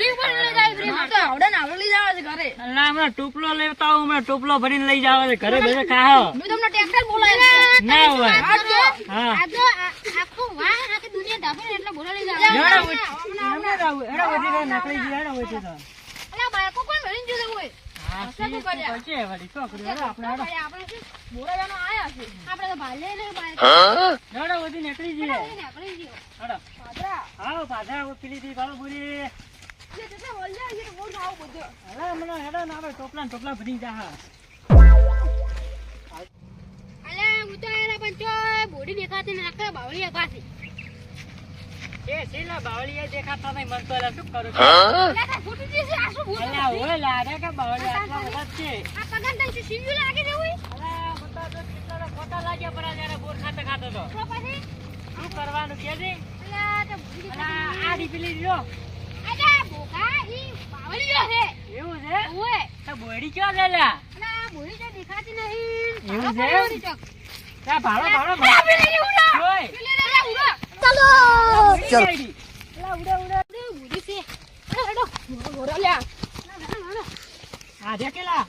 Body પર લઈ જાય છે માર તો આવડે ને આવડે લઈ જાવ છે ઘરે અલ્લા હમણાં ટોપલો લેતા આવું હમણાં ટોપલો ભરીને લઈ જાવ છે ઘરે બેસે ખાઓ હું તમને ટ્રેક્ટર બોલાય ના હોય હા આ તો આખો વાહ આખી દુનિયા ધાબે એટલે બોલા લઈ જાવ હેડો વધી નાખી દી હેડો વધી તો અલા બાયકો કોણ ભરીને જોલે હોય હા શું કર્યા છે વળી શું કર્યું આપણે હેડો આપણે બોરા જાનો આયા છે આપણે તો ભાલે ને બાયકો હેડો વધી નીકળી જઈએ નીકળી ગયો હેડો પાદરા આવો પાછા પેલી દી બાળો બોલી જે તે બોલ્યા છે બોલ આવ બધો અલા મને હેડો ને આપણે ટોપલા ભરી જા અલે હું તો એના પણ જો બોડી દેખાતી ને આખા બાવળી પાછી એ શીલા બાવળીએ દેખાતા નહીં મન તો શું કરું અલા કા ફૂટી દીધી આ શું ભૂત અલા ઓય લાગે કે બાવળી આટલા બધા છે આ પગન તને સીવ્યું લાગે છે ઓય અલા બતા તો કેટલા ખોટા લાગ્યા પર જરા બોર ખાતે ખાતે તો તો પછી શું કરવાનું કે છે અલા તો બોડી અલા આડી પેલી જો અલા બોકા ઈ બાવળી છે એવું છે ઓય તો બોડી ક્યાં લેલા અલા બોડી તો દેખાતી નહીં એવું છે? ચોક તા ભાળો પેલી ઉડા ઓય પેલી લે ઉડા ચલો અલા ઉડા બોડી છે હેડો બોરો લે આ દેખેલા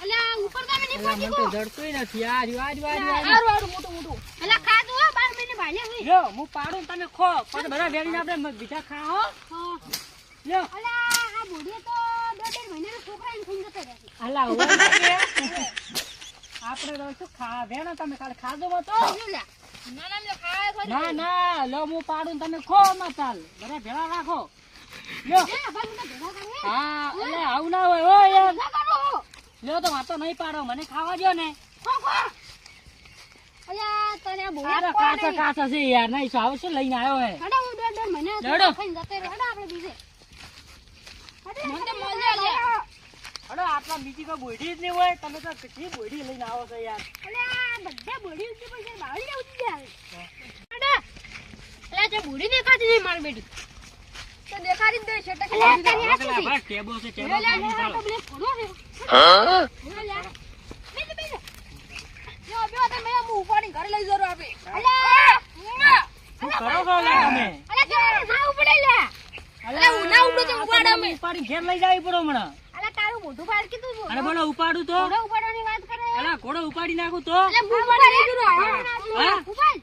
અલા ઉપર તમે નહીં અલા પહોંચી મન તો જડતોય નથી આ આરું મોટું અલા ખાધું હો 12 મહિને ભાલે હોય જો હું પાડું ને તમે ખો પછી બધા વેડીને આપણે બીજા ખાઓ હા લ્યો અલા આ બોડી તો 2 મહિનાનો છોકરાને ખાઈ જતો રહે અલા ઓય આપણે તો શું ખા વેણો તમે ખાલી ખાધો મતો ના ના લે ખાય ખરી ના ના લો હું પાડું ને તમે ખો માં ચાલ બધા ભેળા રાખો લ્યો એ ભાઈ મને ભેગા કરે હા એટલે આવું ના હોય ઓ યાર ભેગા કરો લ્યો તો વાતો નહીં પાડો મને ખાવા દો ને ખો ખો અલા તને બોડી અરે કાચો છે યાર નહીં સાવ શું લઈને આવ્યો હે હડા હું 2 મહિને લડો. ખાઈને જતો રહે હડા આપણે બીજે મને તો મજા લે અરે આટલા બીજી કોઈ બોયડી જ નહીં હોય તમે તો કેટલી બોયડી લઈને આવો છો યાર અલા બધા બોડી ઉઠી પછી બાવળી ઉઠી જાય હડા અલા તે બોડી દેખાતી નહીં માર બેટી તો દેખાડી દે છે ટકે અલા તારી આ શું છે ભાઈ ટેબો છે ટેબો અલા ખાઈને આ તો ચાલો. બ્લેક ફોડો છે હા બેલે બેલે યો બે તો મે હું ઉપાડી ઘરે લઈ જરો આપે અલા શું કરો છો લે તમે અલા ના ઉપડે લે અલા હું ના ઉપડું તો ઉપાડ અમે ઉપાડી ઘેર લઈ જાય પડો હમણાં અલા તારું મોઢું પાડ કીધું છું અરે બોલો ઉપાડું તો ઘોડો ઉપાડવાની વાત કરે અલા ઘોડો ઉપાડી નાખું તો અલા હું ઉપાડી લઈ જરો હા? ઉપાડ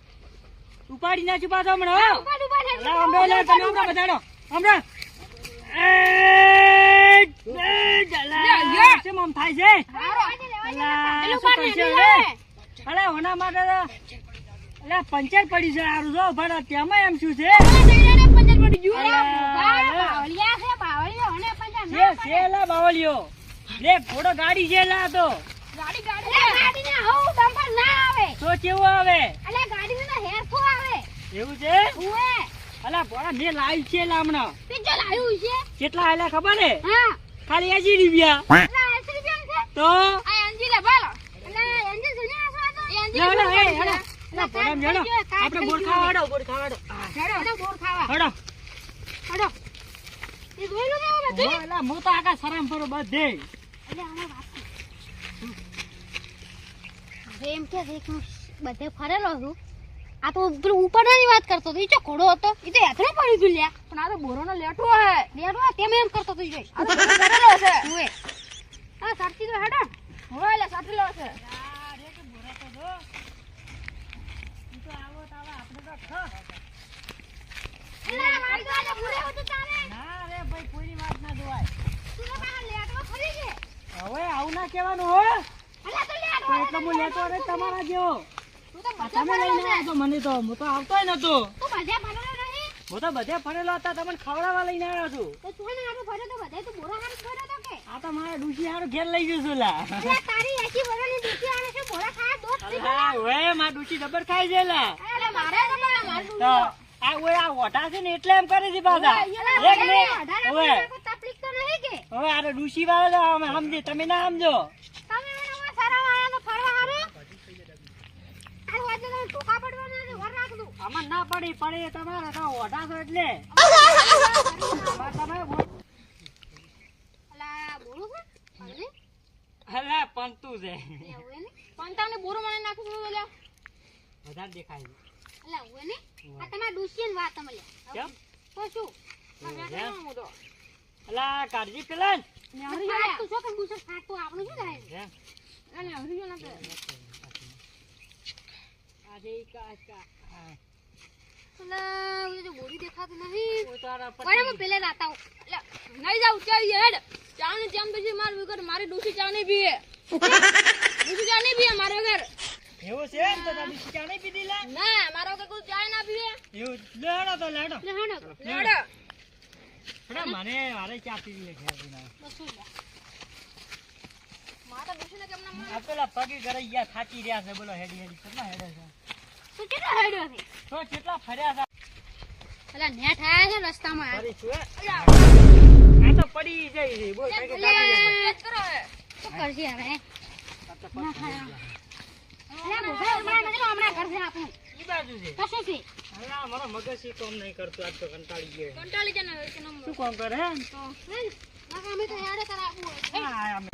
ઉપાડી નાખ્યું પાછો હમણાં હો. ઉપાડ ઉપાડ અલા હમણાં લે તમે હમણાં બધાડો હમણાં કેમ આમ થાય છે અલા શું કરશે હવે? અલા ઓના માટે તો અલા પંચર પડી છે હારું જો ભરા તેમાં એમ શું છે છે લા બાવળીઓ લે ઘોડો ગાડી છે લા તો તો કેવું આવે એવું છે અલા બોલા મેં લાવી છે લા હમણાં કેટલા આયલા ખબર હે ખાલી 80 રૂપિયા તો આપણે બોર ખાવાડો હડો એલા હું તો આખા સરામ ફરો બધે બધે ફરેલો છું આ તો પેલું ઉપરની વાત કરતો હતો ઈ ચો ઘોડો હતો ઈ તો હેથરે પડી ગયું લ્યા પણ આ તો બોરોનો લેટો હે લેટો તેમ એમ કરતો હતો જોઈ આ તો ફરેલો છે ઓએ આ સાચી તો હેડો ઓય લે સાચીલો છે યાર એક બોરા તો જો ઈ તો આવો તાવા આપણે તો ખ એલા મારી તો આજે પૂરે હતું તારે ના રે ભાઈ કોઈની વાત ના જોવાય તું તો બહાર લેટો ફરી છે હવે આવું ના કહેવાનું હો અલા તો લેટો તો એટલે હું લેતો રે તમારા જેવો તું તો આ બધે તમે ફરેલો લઈને છે આવ્યો છો મને તો હું તો આવતોય નતો તું બધે ફરેલો નહીં હું તો બધે ફરેલો હતા તમને ખવડાવવા લઈને આવ્યો છું તો તું ને આટલું ફરે તો બધે તું બોરા હારું ફરે તો કે આ તો મારા ડૂસી હારું ઘેર લઈ ગયો છું લા અલા તારી એકી વરની દુખી આવે છે બોરા ખા દોત અલા ઓએ મારા ડૂસી જબર ખાઈ છે લા અરે મારે તો મારું તો આ ઓય આ વટા છે ને એટલે એમ કરે છે પાછા એક ને ઓએ તકલીફ તો નહીં કે હવે આ ડૂસી વાળા અમે સમજે તમે ના સમજો તમે મને સારા વાળા તો ફરવા હારું આ વાજે તો ટોકા પડવાના છે વર રાખ દઉં આમાં ના પડી પડે તમારે તો વટા છો એટલે તમે અલા બોલું છે અલે અલા પંતુ છે એવું ને પણ તમને બોરો મને નાખું છું અલ્યા વધારે દેખાય છે અલા ઓએ ને આ તમાર ડુસિયન વાત તમે લે કેમ તો શું આ બેઠો હું તો અલા કાળજી પેલા ને. નેહરું જો તું શું કર બુસર ખાટ તો આપણું શું થાય હે? અને નેહરું જો ના કરે આજે ઈ કા હા. અલા ઓલી જો બોડી દેખાતી નહીં ઓ તારા કોને હું પેલે રાતા હું એટલે નહીં જાવ ચાઈ હેડ ચા ને ચમ પછી માર વગર મારી ડોસી ચા નહીં પીએ ડોસી ચા નહીં પીએ મારા વગર એવું છે ને તો તારી ચા નહીં પીધી લા? ના મારા વગર કોઈ ચા ના પીએ એવું લેડો તો લેડો. લે હાડો લેડો. અરે મારે ચા પીવી છે ઘેર ના. બસું લે માતા ડોસીને કેમ ના આ પેલા પગે ઘરે ગયા થાકી રહ્યા છે બોલો હેડી હેડી કેટલા હેડે છે તું કેટલા હેડ્યો છે તો કેટલા ફર્યા છે અલા નેટ આયા છે રસ્તામાં ફરી છું હે? આ તો પડી જાય છે બોલ કઈ કરો શું કરશે હવે ના ખાયા અરે બોગા હમણાં ઘર છે આપણું ઈ બાજુ છે. તો શું છે અલા મારો મગજ ઈ કામ નહીં કરતું આજ તો કંટાળી ગયો. કંટાળી જાય ને કે નંબર શું કામ કરે હે? તો ના કામે તો હેડે કરાવવું હોય હા